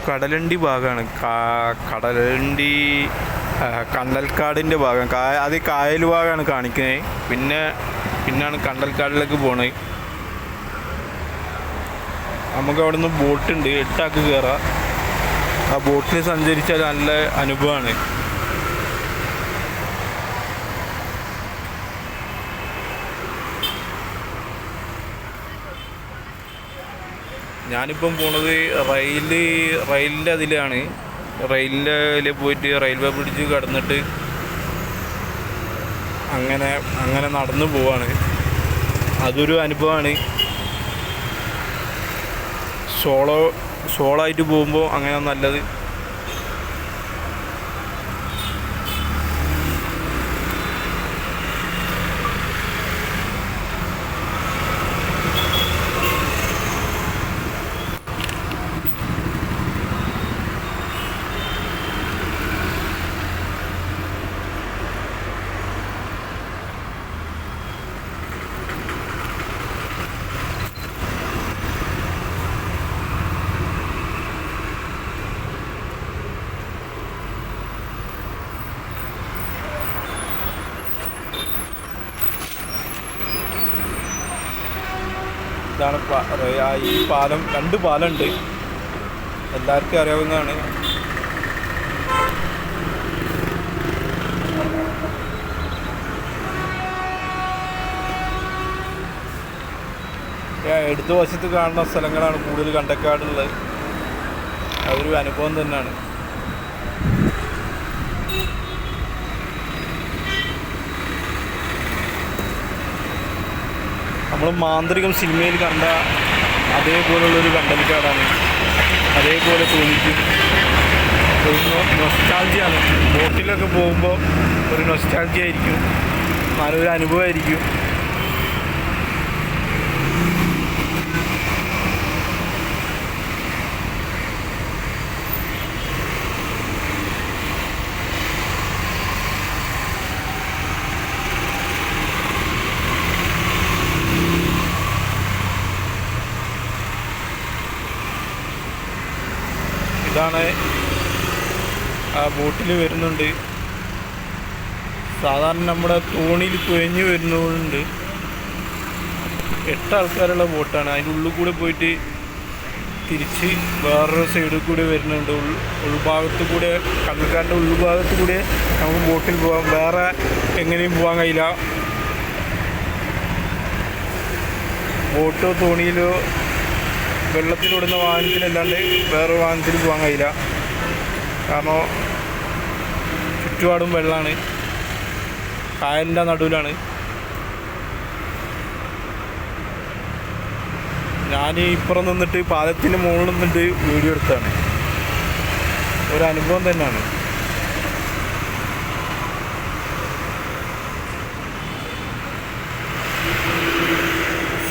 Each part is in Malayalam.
കടലണ്ടി ഭാഗമാണ്. കടലണ്ടി കണ്ടൽക്കാടിൻ്റെ ഭാഗം. അത് കായൽ ഭാഗമാണ് കാണിക്കുന്നത്. പിന്നാണ് കണ്ടൽക്കാടിലേക്ക് പോണത്. നമുക്ക് അവിടെ നിന്ന് ബോട്ടുണ്ട്, 8 ആൾക്ക് കയറാം. ആ ബോട്ടിൽ സഞ്ചരിച്ചാൽ നല്ല അനുഭവമാണ്. ഞാനിപ്പം പോണത് റെയിലിൻ്റെ അതിലാണ്. റെയിലിൽ പോയിട്ട് റെയിൽവേ ബ്രിഡ്ജ് കടന്നിട്ട് അങ്ങനെ നടന്നു പോവാണ്. അതൊരു അനുഭവമാണ്. സോളോ ആയിട്ട് പോകുമ്പോൾ അങ്ങനെ നല്ലത്. ഇതാണ് ഈ പാലം. 2 പാലമുണ്ട്, എല്ലാവർക്കും അറിയാവുന്നതാണ്. എടുത്ത വശത്ത് കാണുന്ന സ്ഥലങ്ങളാണ് കൂടുതൽ കണ്ടക്കാടുള്ളത്. അതൊരു അനുഭവം തന്നെയാണ്. നമ്മൾ മാന്ത്രികം സിനിമയിൽ കണ്ട അതേപോലുള്ളൊരു കണ്ടൽക്കാടാണ്. അതേപോലെ തോന്നിക്കും. നൊസ്റ്റാൾജിയാണ്. ബോട്ടിലൊക്കെ പോകുമ്പോൾ ഒരു നൊസ്റ്റാൾജി ആയിരിക്കും, നല്ലൊരു അനുഭവമായിരിക്കും. ഇതാണ് ആ ബോട്ടിൽ വരുന്നുണ്ട്. സാധാരണ നമ്മുടെ തോണിയിൽ തുഴഞ്ഞു വരുന്നതുകൊണ്ട് 8 ആൾക്കാരുള്ള ബോട്ടാണ്. അതിൻ്റെ ഉള്ളിൽ കൂടെ പോയിട്ട് തിരിച്ച് വേറൊരു സൈഡിൽ കൂടെ വരുന്നുണ്ട്. ഉൾഭാഗത്ത് കൂടെ, കടൽക്കാരൻ്റെ ഉൾഭാഗത്ത് കൂടെ നമുക്ക് ബോട്ടിൽ പോകാം. വേറെ എങ്ങനെയും പോകാൻ കഴിയില്ല. ബോട്ടോ തോണിയിലോ വെള്ളത്തിലോടുന്ന വാഹനത്തിലല്ലാണ്ട് വേറെ വാഹനത്തിൽ പോകാൻ കഴിയില്ല. കാരണം ചുറ്റുപാടും വെള്ളമാണ്, കായലിൻ്റെ നടുവിലാണ്. ഞാൻ ഇപ്പുറം നിന്നിട്ട് പാലത്തിൻ്റെ മുകളിൽ നിന്നിട്ട് വീഡിയോ എടുത്താണ്. ഒരനുഭവം തന്നെയാണ്.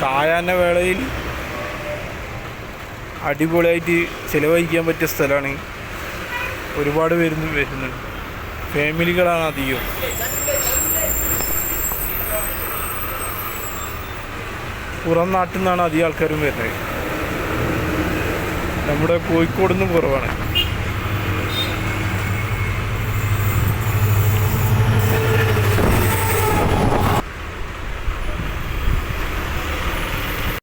സായാഹ്ന വേളയിൽ അടിപൊളിയായിട്ട് ചിലവഴിക്കാൻ പറ്റിയ സ്ഥലമാണ്. ഒരുപാട് വരുന്നുണ്ട്. ഫാമിലികളാണ് അധികം. പുറം നാട്ടിൽ നിന്നാണ് അധികം ആൾക്കാരും വരുന്നത്. നമ്മുടെ കോഴിക്കോട് നിന്നും കുറവാണ്.